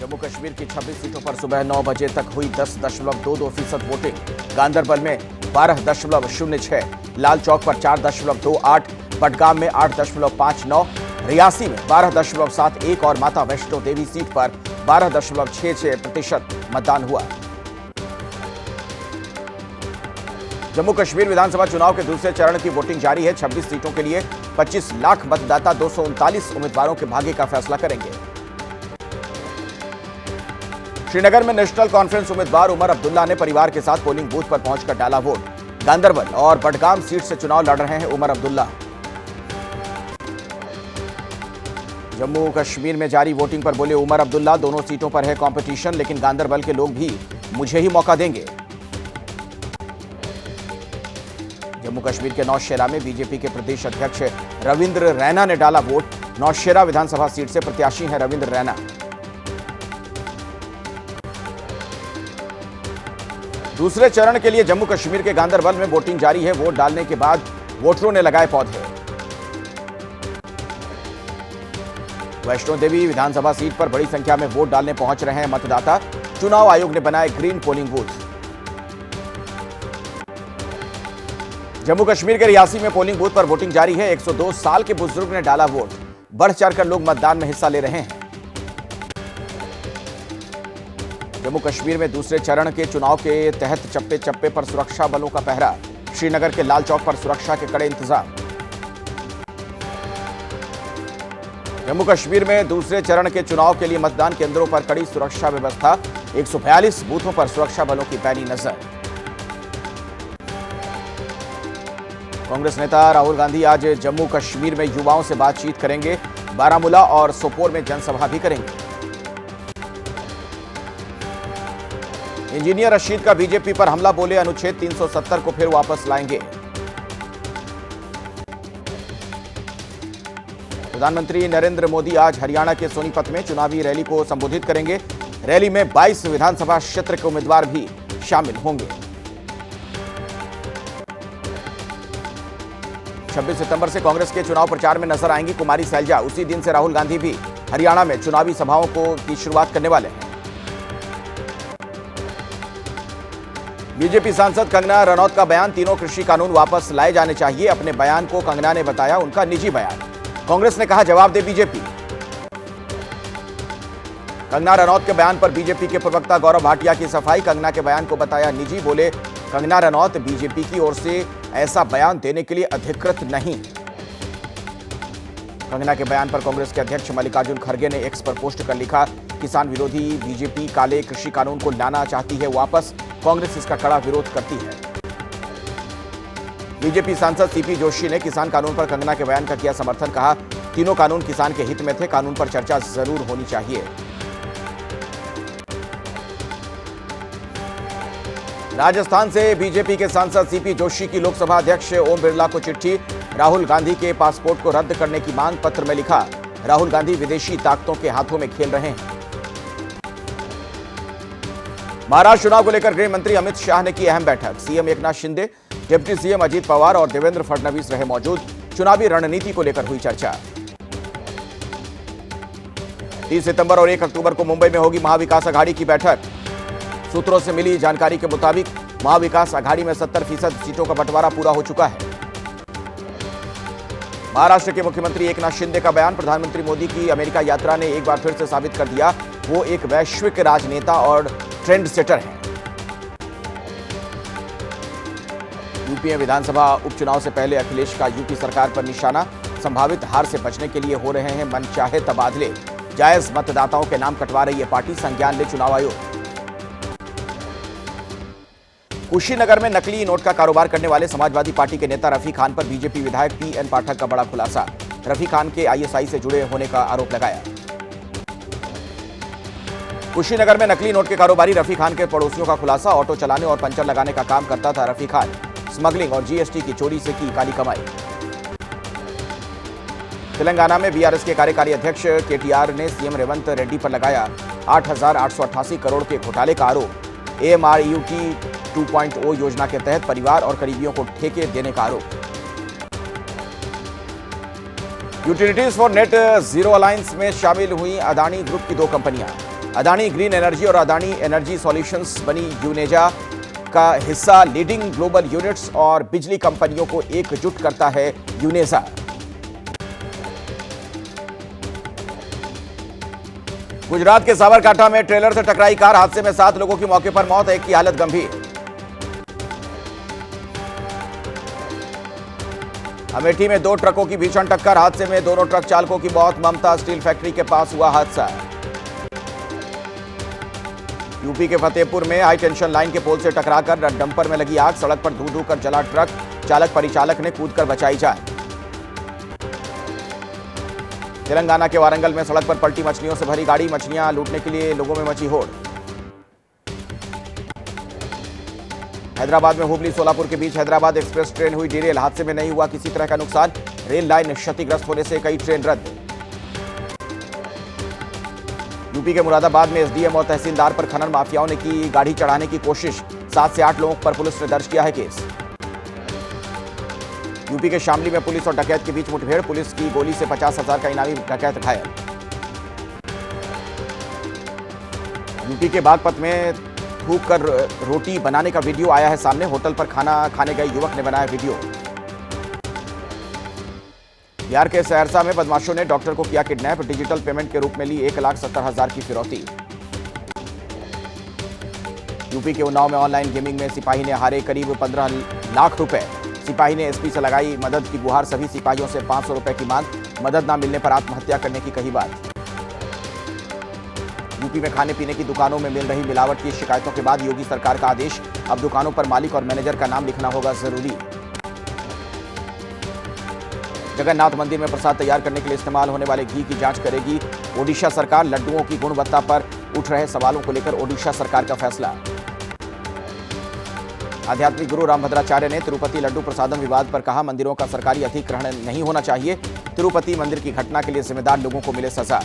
जम्मू कश्मीर की 26 सीटों पर सुबह 9 बजे तक हुई 10.22% वोटिंग। गांदरबल में 12.06, लाल चौक पर 4.28, बडगाम में 8.59, रियासी में 12.71 और माता वैष्णो देवी सीट पर 12.66% मतदान हुआ। जम्मू कश्मीर विधानसभा चुनाव के दूसरे चरण की वोटिंग जारी है। 26 सीटों के लिए 25 लाख मतदाता 239 उम्मीदवारों के भाग्य का फैसला करेंगे। श्रीनगर में नेशनल कॉन्फ्रेंस उम्मीदवार उमर अब्दुल्ला ने परिवार के साथ पोलिंग बूथ पर पहुंचकर डाला वोट। गांदरबल और बडगाम सीट से चुनाव लड़ रहे हैं उमर अब्दुल्ला। जम्मू कश्मीर में जारी वोटिंग पर बोले उमर अब्दुल्ला, दोनों सीटों पर है कंपटीशन, लेकिन गांदरबल के लोग भी मुझे ही मौका देंगे। जम्मू कश्मीर के नौशेरा में बीजेपी के प्रदेश अध्यक्ष रविंद्र रैना ने डाला वोट। नौशेरा विधानसभा सीट से प्रत्याशी हैं रविंद्र रैना। दूसरे चरण के लिए जम्मू कश्मीर के गांदरबल में वोटिंग जारी है। वोट डालने के बाद वोटरों ने लगाए पौधे। वैष्णो देवी विधानसभा सीट पर बड़ी संख्या में वोट डालने पहुंच रहे हैं मतदाता। चुनाव आयोग ने बनाए green polling booth. Jammu Kashmir के रियासी में पोलिंग बूथ पर वोटिंग जारी है। 102 साल के बुजुर्ग ने डाला वोट। बढ़ चढ़कर लोग मतदान में हिस्सा ले रहे हैं। जम्मू कश्मीर में दूसरे चरण के चुनाव के तहत चप्पे चप्पे पर सुरक्षा बलों का पहरा। श्रीनगर के लाल चौक पर सुरक्षा के कड़े इंतजाम। जम्मू कश्मीर में दूसरे चरण के चुनाव के लिए मतदान केंद्रों पर कड़ी सुरक्षा व्यवस्था। 142 बूथों पर सुरक्षा बलों की पैनी नजर। कांग्रेस नेता राहुल गांधी आज जम्मू कश्मीर में युवाओं से बातचीत करेंगे। बारामूला और सोपोर में जनसभा भी करेंगे। इंजीनियर रशीद का बीजेपी पर हमला, बोले अनुच्छेद 370 को फिर वापस लाएंगे। प्रधानमंत्री नरेंद्र मोदी आज हरियाणा के सोनीपत में चुनावी रैली को संबोधित करेंगे। रैली में 22 विधानसभा क्षेत्र के उम्मीदवार भी शामिल होंगे। 26 सितंबर से कांग्रेस के चुनाव प्रचार में नजर आएंगी कुमारी सैलजा। उसी दिन से राहुल गांधी भी हरियाणा में चुनावी सभाओं की शुरुआत करने वाले हैं। बीजेपी सांसद कंगना रनौत का बयान, तीनों कृषि कानून वापस लाए जाने चाहिए। अपने बयान को कंगना ने बताया उनका निजी बयान। कांग्रेस ने कहा जवाब दे बीजेपी। कंगना रनौत के बयान पर बीजेपी के प्रवक्ता गौरव भाटिया की सफाई। कंगना के बयान को बताया निजी, बोले कंगना रनौत बीजेपी की ओर से ऐसा बयान देने के लिए अधिकृत नहीं। कंगना के बयान पर कांग्रेस के अध्यक्ष मल्लिकार्जुन खड़गे ने एक्स पर पोस्ट कर लिखा, किसान विरोधी बीजेपी काले कृषि कानून को लाना चाहती है वापस। कांग्रेस इसका कड़ा विरोध करती है। बीजेपी सांसद सीपी जोशी ने किसान कानून पर कंगना के बयान का किया समर्थन। कहा तीनों कानून किसान के हित में थे, कानून पर चर्चा जरूर होनी चाहिए। राजस्थान से बीजेपी के सांसद सीपी जोशी की लोकसभा अध्यक्ष ओम बिरला को चिट्ठी। राहुल गांधी के पासपोर्ट को रद्द करने की मांग। पत्र में लिखा, राहुल गांधी विदेशी ताकतों के हाथों में खेल रहे हैं। महाराष्ट्र चुनाव को लेकर गृह मंत्री अमित शाह ने की अहम बैठक। CM Eknath Shinde, deputy CM Ajit Pawar और देवेंद्र फडणवीस रहे मौजूद। चुनावी रणनीति को लेकर हुई चर्चा। 30 सितंबर और 1 अक्टूबर को मुंबई में होगी महाविकास अघाड़ी की बैठक। सूत्रों से मिली जानकारी के मुताबिक महाविकास अघाड़ी में 70% सीटों का बंटवारा पूरा हो चुका है। महाराष्ट्र के मुख्यमंत्री एकनाथ शिंदे का बयान, प्रधानमंत्री मोदी की अमेरिका यात्रा ने एक बार फिर से साबित कर दिया वो एक वैश्विक राजनेता और ट्रेंड सेटर हैं। यूपी में विधानसभा उपचुनाव से पहले अखिलेश का यूपी सरकार पर निशाना। संभावित हार से बचने के लिए हो रहे हैं मनचाहे तबादले। जायज मतदाताओं के नाम कटवा रही है पार्टी, संज्ञान ले चुनाव आयोग। कुशीनगर में नकली नोट का कारोबार करने वाले समाजवादी पार्टी के नेता रफी खान पर बीजेपी विधायक पीएन पाठक का बड़ा खुलासा। रफी खान के आईएसआई से जुड़े होने का आरोप लगाया। कुशीनगर में नकली नोट के कारोबारी रफी खान के पड़ोसियों का खुलासा। ऑटो चलाने और पंचर लगाने का काम करता था रफी खान। स्मगलिंग और जीएसटी की चोरी से की काली कमाई। तेलंगाना में बीआरएस के कार्यकारी अध्यक्ष केटीआर ने सीएम रेवंत रेड्डी पर लगाया 8,888 करोड़ के घोटाले का आरोप। एएमआरयूटी 2.0 योजना के तहत परिवार और करीबियों को ठेके देने का आरोप। Utilities for net zero alliance में शामिल हुई अदानी ग्रुप की 2 कंपनियां। अदानी ग्रीन एनर्जी और अदानी एनर्जी सॉल्यूशंस बनी यूनेजा का हिस्सा। लीडिंग ग्लोबल यूनिट्स और बिजली कंपनियों को एकजुट करता है यूनेजा। गुजरात के साबरकांठा में ट्रेलर से टकराई कार, हादसे में 7 लोगों की मौके पर मौत, एक की हालत गंभीर। अमेठी में 2 ट्रकों की भीषण टक्कर, हादसे में दोनों ट्रक चालकों की मौत। ममता स्टील फैक्ट्री के पास हुआ हादसा। यूपी के फतेहपुर में हाई टेंशन लाइन के पोल से टकराकर डंपर में लगी आग, सड़क पर धू धू कर जला ट्रक, चालक परिचालक ने कूदकर बचाई जान। तेलंगाना के वारंगल में सड़क पर पलटी मछलियों से भरी गाड़ी, मछलियां लूटने के लिए लोगों में मची होड़। हैदराबाद में हुबली सोलापुर के बीच हैदराबाद एक्सप्रेस ट्रेन हुई डिरेल, हादसे में नहीं हुआ किसी तरह का नुकसान, रेल लाइन क्षतिग्रस्त होने से कई ट्रेन रद्द। यूपी के मुरादाबाद में एसडीएम और तहसीलदार पर खनन माफियाओं ने की गाड़ी चढ़ाने की कोशिश, 7 से 8 लोगों पर पुलिस ने दर्ज किया है केस। यूपी के शामली में पुलिस और डकैत के बीच मुठभेड़, पुलिस की गोली से 50,000 का इनामी डकैत घायल। यूपी के बागपत में थूक कर रोटी बनाने का वीडियो आया है सामने, होटल पर खाना खाने गए युवक ने बनाया वीडियो। बिहार के सहरसा में बदमाशों ने डॉक्टर को किया किडनैप, डिजिटल पेमेंट के रूप में ली 1,70,000 की फिरौती। यूपी के उन्नाव में ऑनलाइन गेमिंग में सिपाही ने हारे करीब 15 लाख रुपए, सिपाही ने एसपी से लगाई मदद की गुहार, सभी सिपाहियों से 500 रुपए की मांग, मदद न मिलने पर आत्महत्या करने की कही बात। यूपी में खाने पीने की दुकानों में मिल रही मिलावट की शिकायतों के बाद योगी सरकार का आदेश, अब दुकानों पर मालिक और मैनेजर का नाम लिखना होगा जरूरी। जगन्नाथ मंदिर में प्रसाद तैयार करने के लिए इस्तेमाल होने वाले घी की जांच करेगी ओडिशा सरकार, लड्डुओं की गुणवत्ता पर उठ रहे सवालों को लेकर ओडिशा सरकार का फैसला। आध्यात्मिक गुरु रामभद्राचार्य ने तिरुपति लड्डू प्रसादम विवाद पर कहा, मंदिरों का सरकारी अधिग्रहण नहीं होना चाहिए, तिरुपति मंदिर की घटना के लिए जिम्मेदार लोगों को मिले सजा।